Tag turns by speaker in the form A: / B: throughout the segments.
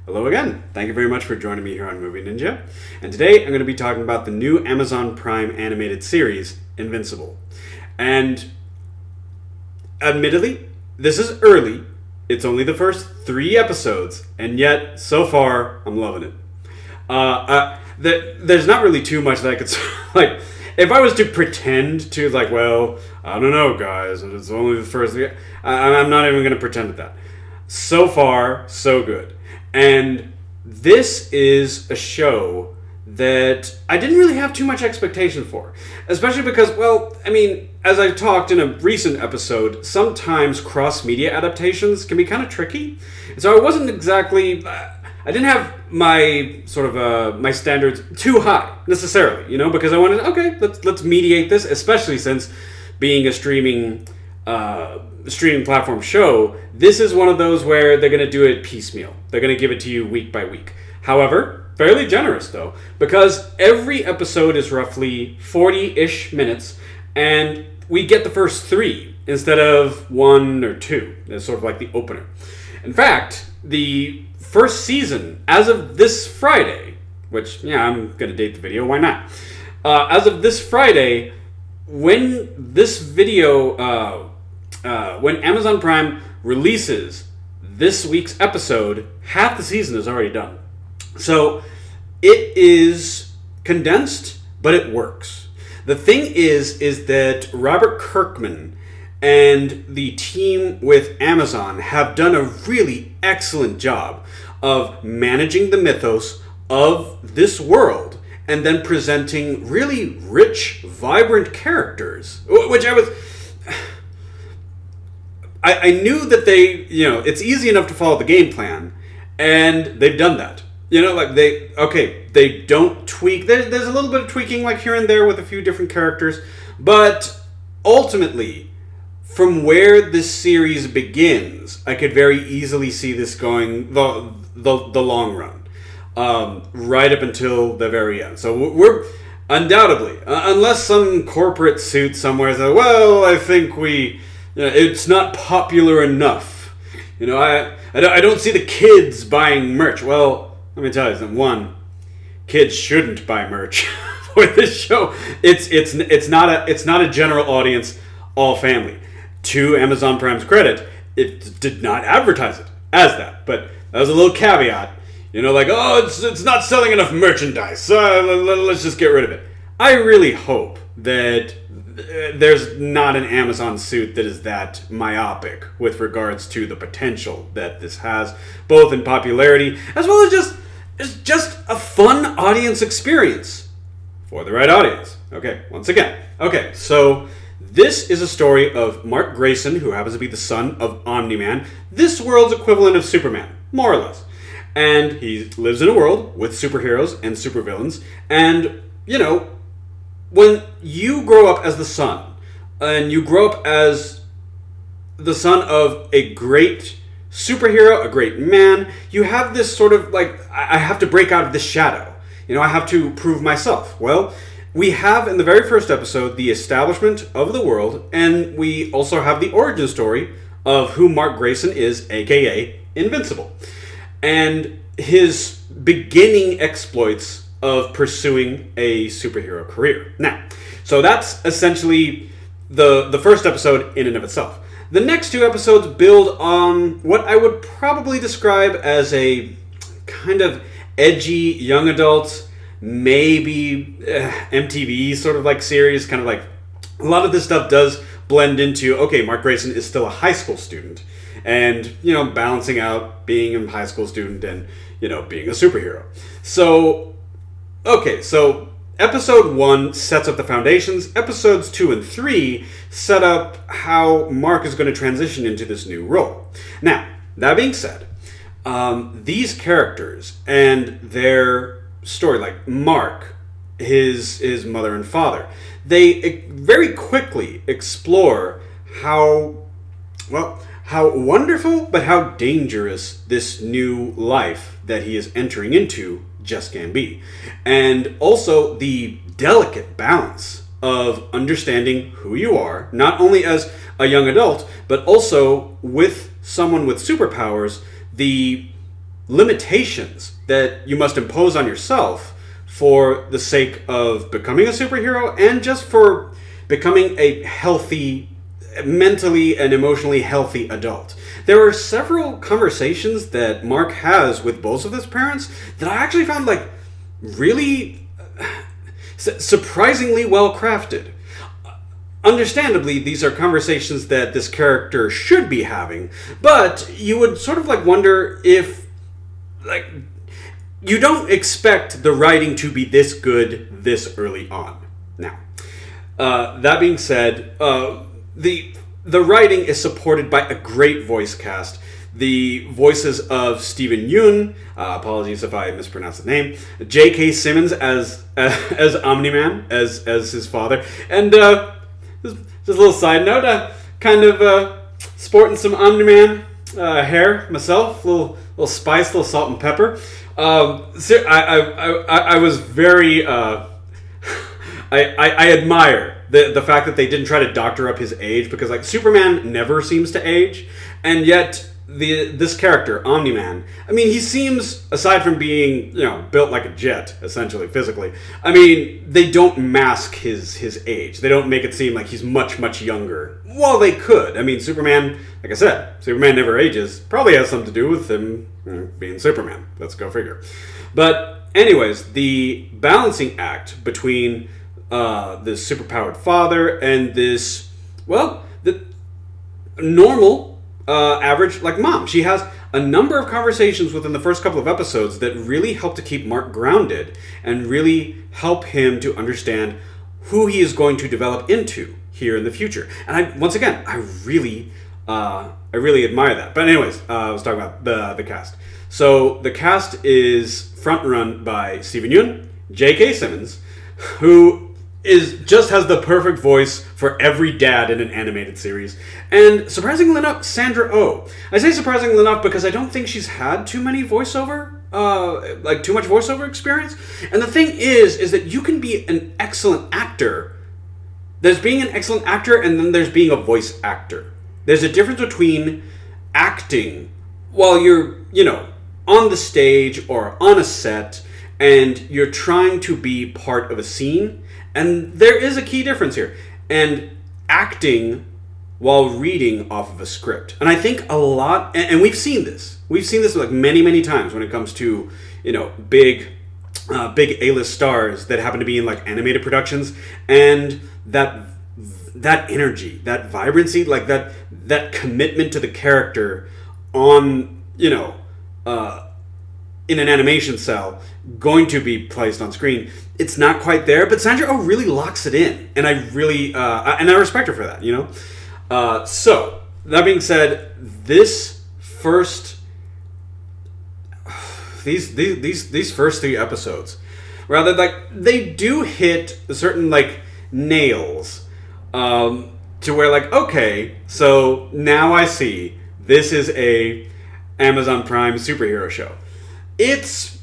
A: Hello again. Thank you very much for joining me here on Movie Ninja. And today I'm going to be talking about the new Amazon Prime animated series, Invincible. And admittedly, this is early. It's only the first 3 episodes, and yet, so far, I'm loving it. There's not really too much that I could... like, if I was to pretend to, well, I don't know, guys, it's only the first... I'm not even going to pretend at that. So far, so good. And this is a show that I didn't really have too much expectation for. Especially because, as I've talked in a recent episode, sometimes cross-media adaptations can be kind of tricky. So I wasn't exactly... I didn't have my my standards too high necessarily, because I wanted, okay, let's mediate this, especially since being a streaming platform show, this is one of those where they're going to do it piecemeal. They're going to give it to you week by week. However, fairly generous though, because every episode is roughly 40-ish minutes, and we get the first 3 instead of 1 or 2. It's sort of like the opener. In fact, the first season, as of this Friday, which, I'm going to date the video, why not? As of this Friday, when this video, when Amazon Prime releases this week's episode, half the season is already done. So, it is condensed, but it works. The thing is that Robert Kirkman and the team with Amazon have done a really excellent job of managing the mythos of this world and then presenting really rich, vibrant characters, which I knew that it's easy enough to follow the game plan, and they've done that. They don't tweak. There's a little bit of tweaking here and there with a few different characters, but ultimately, from where this series begins, I could very easily see this going the long run, right up until the very end. So we're undoubtedly, unless some corporate suit somewhere says, well, I think it's not popular enough. I don't see the kids buying merch. Well, let me tell you something. 1, kids shouldn't buy merch for this show. It's not a general audience, all family. To Amazon Prime's credit, it did not advertise it as that, but that was a little caveat. It's not selling enough merchandise, so let's just get rid of it. I really hope that there's not an Amazon suit that is that myopic with regards to the potential that this has, both in popularity as well as just a fun audience experience for the right audience. Okay, once again. Okay, so this is a story of Mark Grayson, who happens to be the son of Omni-Man, this world's equivalent of Superman, more or less. And he lives in a world with superheroes and supervillains, and, when you grow up as the son, and you grow up as the son of a great superhero, a great man, you have this sort of I have to break out of this shadow. I have to prove myself. Well, we have in the very first episode the establishment of the world, and we also have the origin story of who Mark Grayson is, aka Invincible, and his beginning exploits of pursuing a superhero career. Now, so that's essentially the first episode in and of itself. The next 2 episodes build on what I would probably describe as a kind of edgy young adult, maybe MTV sort of series, kind of a lot of this stuff does blend into, okay, Mark Grayson is still a high school student, and, balancing out being a high school student and, being a superhero. So, okay, so episode 1 sets up the foundations. Episodes 2 and 3 set up how Mark is going to transition into this new role. Now, that being said, these characters and their story, like Mark, his mother and father, they very quickly explore how wonderful but how dangerous this new life that he is entering into just can be. And also the delicate balance of understanding who you are, not only as a young adult, but also with someone with superpowers, the limitations that you must impose on yourself for the sake of becoming a superhero and just for becoming a healthy, mentally and emotionally healthy adult. There are several conversations that Mark has with both of his parents that I actually found like really surprisingly well crafted. Understandably, these are conversations that this character should be having, but you would sort of like wonder if, like, you don't expect the writing to be this good this early on. Now, that being said, the writing is supported by a great voice cast. The voices of Steven Yeun, apologies if I mispronounce the name, J.K. Simmons as Omni-Man, as his father, and just a little side note, kind of sporting some Omni-Man hair myself, little spice, little salt and pepper. I was very I admire the fact that they didn't try to doctor up his age, because like Superman never seems to age, and yet this character Omni-Man, I mean, he seems, aside from being built like a jet essentially physically, I mean, they don't mask his age. They don't make it seem like he's much younger. Well, they could. I mean, Superman, like I said, Superman never ages. Probably has something to do with him being Superman. Let's go figure. But anyways, the balancing act between this superpowered father and this, well, the normal average like mom. She has a number of conversations within the first couple of episodes that really help to keep Mark grounded and really help him to understand who he is going to develop into here in the future. And I really admire that. But anyways, I was talking about the cast. So the cast is front run by Steven Yeun, J.K. Simmons, who just has the perfect voice for every dad in an animated series. And surprisingly enough, Sandra Oh. I say surprisingly enough because I don't think she's had too much voiceover experience. And the thing is that you can be an excellent actor. There's being an excellent actor, and then there's being a voice actor. There's a difference between acting while you're, on the stage or on a set, and you're trying to be part of a scene. And there is a key difference here. And acting while reading off of a script. And I think a lot, and we've seen this. We've seen this like many times when it comes to, big A-list stars that happen to be in like animated productions. And that energy, that vibrancy, like that commitment to the character on, in an animation cell going to be placed on screen. It's not quite there, but Sandra Oh really locks it in, and I really and I respect her for that. So that being said, these first 3 episodes, rather, like, they do hit certain like nails, to where like, okay, so now I see this is a Amazon Prime superhero show. It's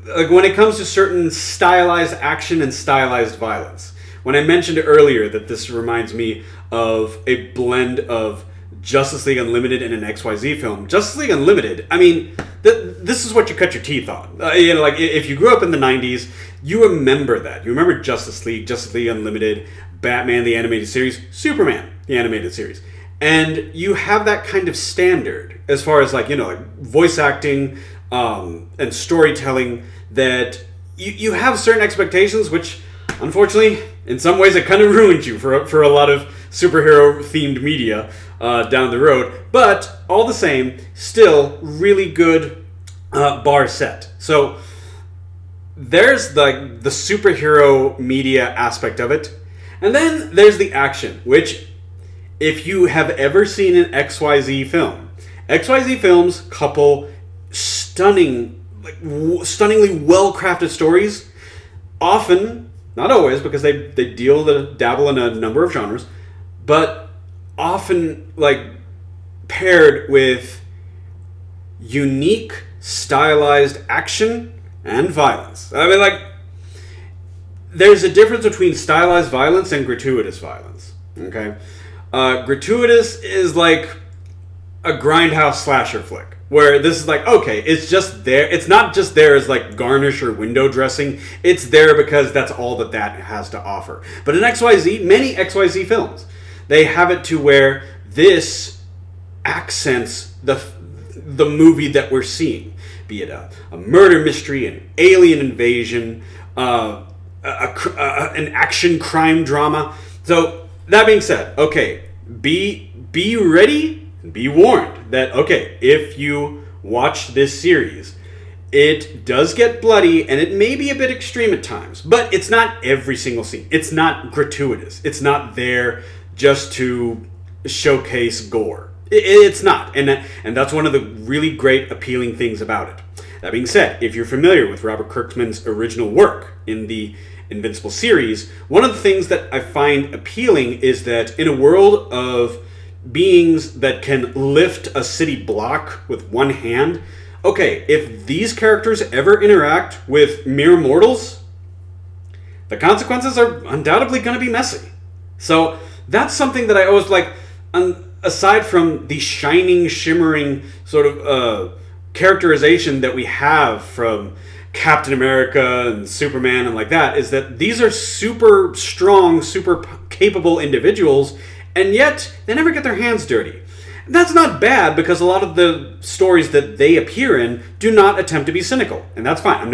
A: like when it comes to certain stylized action and stylized violence. When I mentioned earlier that this reminds me of a blend of Justice League Unlimited and an XYZ film. Justice League Unlimited, I mean, this is what you cut your teeth on. Like if you grew up in the 90s, you remember that. You remember Justice League Unlimited, Batman the animated series, Superman the animated series. And you have that kind of standard as far as like, like voice acting, and storytelling, that you have certain expectations, which unfortunately in some ways it kind of ruins you for a lot of superhero themed media down the road, but all the same, still really good bar set. So there's the superhero media aspect of it, and then there's the action, which if you have ever seen an XYZ film, XYZ films couple stunningly well-crafted stories, often, not always, because they dabble in a number of genres, but often like paired with unique stylized action and violence. I mean, like, there's a difference between stylized violence and gratuitous violence. Okay, gratuitous is like a grindhouse slasher flick. Where this is like, okay, it's just there. It's not just there as like garnish or window dressing. It's there because that's all that has to offer. But in XYZ, many XYZ films, they have it to where this accents the movie that we're seeing. Be it a murder mystery, an alien invasion, an action crime drama. So that being said, okay, be ready and be warned that, okay, if you watch this series, it does get bloody and it may be a bit extreme at times, but it's not every single scene. It's not gratuitous. It's not there just to showcase gore. It's not, and that's one of the really great appealing things about it. That being said, if you're familiar with Robert Kirkman's original work in the Invincible series, one of the things that I find appealing is that in a world of beings that can lift a city block with one hand, okay, if these characters ever interact with mere mortals, the consequences are undoubtedly going to be messy. So that's something that I always like, aside from the shining, shimmering sort of characterization that we have from Captain America and Superman and like that, is that these are super strong, super capable individuals, and yet they never get their hands dirty. That's not bad, because a lot of the stories that they appear in do not attempt to be cynical, and that's fine. I'm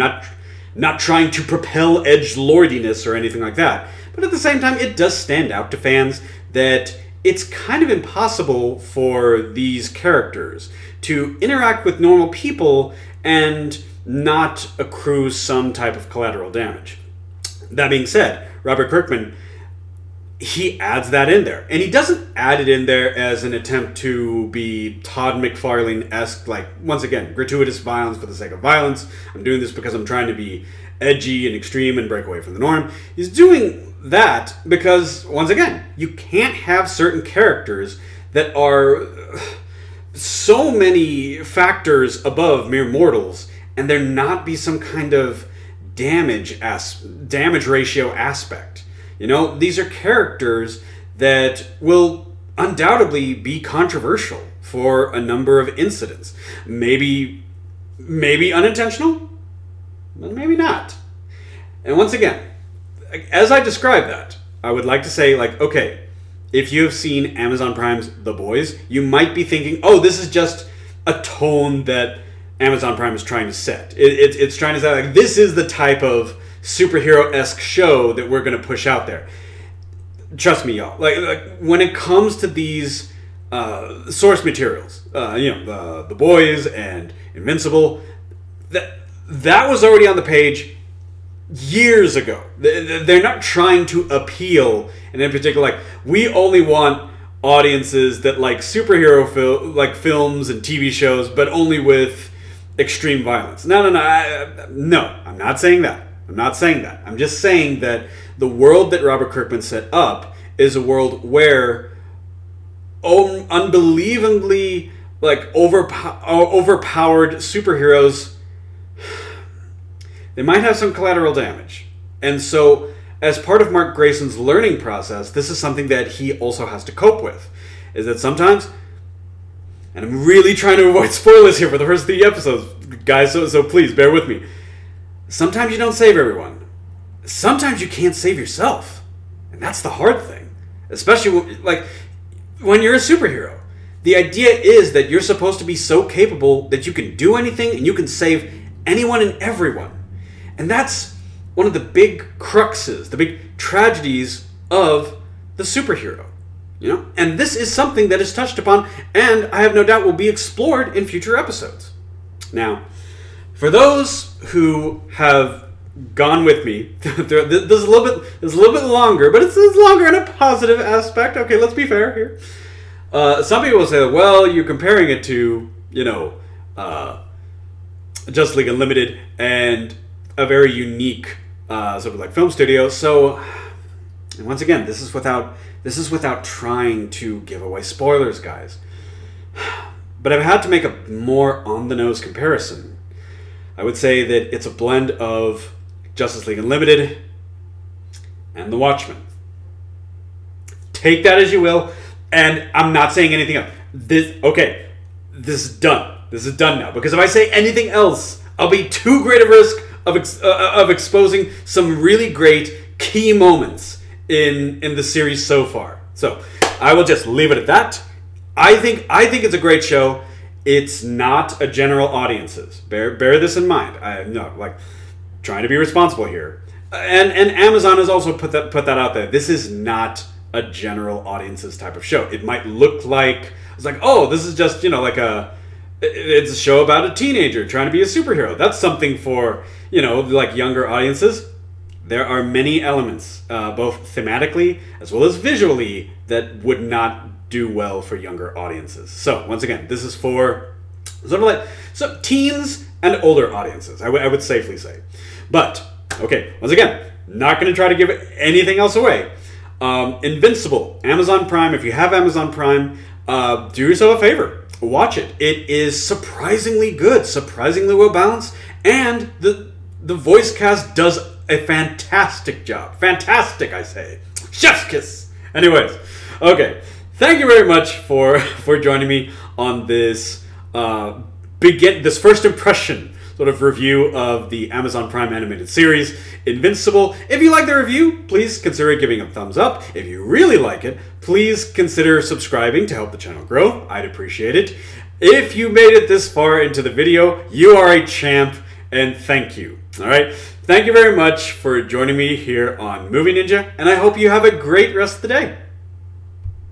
A: not trying to propel edgelordiness or anything like that, but at the same time, it does stand out to fans that it's kind of impossible for these characters to interact with normal people and not accrue some type of collateral damage. That being said, Robert Kirkman, he adds that in there. And he doesn't add it in there as an attempt to be Todd McFarlane-esque, like, once again, gratuitous violence for the sake of violence. I'm doing this because I'm trying to be edgy and extreme and break away from the norm. He's doing that because, once again, you can't have certain characters that are so many factors above mere mortals and there not be some kind of damage ratio aspect. You know, these are characters that will undoubtedly be controversial for a number of incidents. Maybe unintentional, but maybe not. And once again, as I describe that, I would like to say, like, okay, if you have seen Amazon Prime's The Boys, you might be thinking, oh, this is just a tone that Amazon Prime is trying to set. It's trying to say, like, this is the type of superhero-esque show that we're going to push out there. Trust me, y'all. Like when it comes to these source materials, The Boys and Invincible, that was already on the page years ago. They're not trying to appeal, and in particular, like, we only want audiences that like superhero films and TV shows, but only with extreme violence. No, I'm not saying that. I'm just saying that the world that Robert Kirkman set up is a world where unbelievably like overpowered superheroes, they might have some collateral damage. And so, as part of Mark Grayson's learning process, this is something that he also has to cope with. Is that sometimes, and I'm really trying to avoid spoilers here for the first 3 episodes, guys, so please bear with me. Sometimes you don't save everyone. Sometimes you can't save yourself. And that's the hard thing. Especially when you're a superhero. The idea is that you're supposed to be so capable that you can do anything and you can save anyone and everyone. And that's one of the big cruxes, the big tragedies of the superhero. You know? And this is something that is touched upon, and I have no doubt will be explored in future episodes. Now, for those who have gone with me, this is a little bit longer, but it's longer in a positive aspect. Okay, let's be fair here. Some people will say, well, you're comparing it to, Justice League Unlimited and a very unique sort of like film studio. So, and once again, this is without trying to give away spoilers, guys. But I've had to make a more on-the-nose comparison. I would say that it's a blend of Justice League Unlimited and The Watchmen. Take that as you will, and I'm not saying anything else. This is done. This is done now. Because if I say anything else, I'll be too great a risk of exposing some really great key moments in the series so far. So I will just leave it at that. I think it's a great show. It's not a general audience's. Bear this in mind. I'm not like trying to be responsible here. And Amazon has also put that out there. This is not a general audience's type of show. It might look like it's like, oh, this is just, like it's a show about a teenager trying to be a superhero. That's something for, like younger audiences. There are many elements, both thematically as well as visually, that would not do well for younger audiences. So once again, this is for sort of like teens and older audiences, I would safely say. But okay, once again, not going to try to give anything else away. Invincible, Amazon Prime. If you have Amazon Prime, do yourself a favor, watch it. It is surprisingly good, surprisingly well balanced, and the voice cast does a fantastic job. Fantastic, I say. Chef's kiss. Anyways, okay. Thank you very much for joining me on this this first impression sort of review of the Amazon Prime animated series, Invincible. If you like the review, please consider giving it a thumbs up. If you really like it, please consider subscribing to help the channel grow. I'd appreciate it. If you made it this far into the video, you are a champ, and thank you. All right? Thank you very much for joining me here on Movie Ninja, and I hope you have a great rest of the day.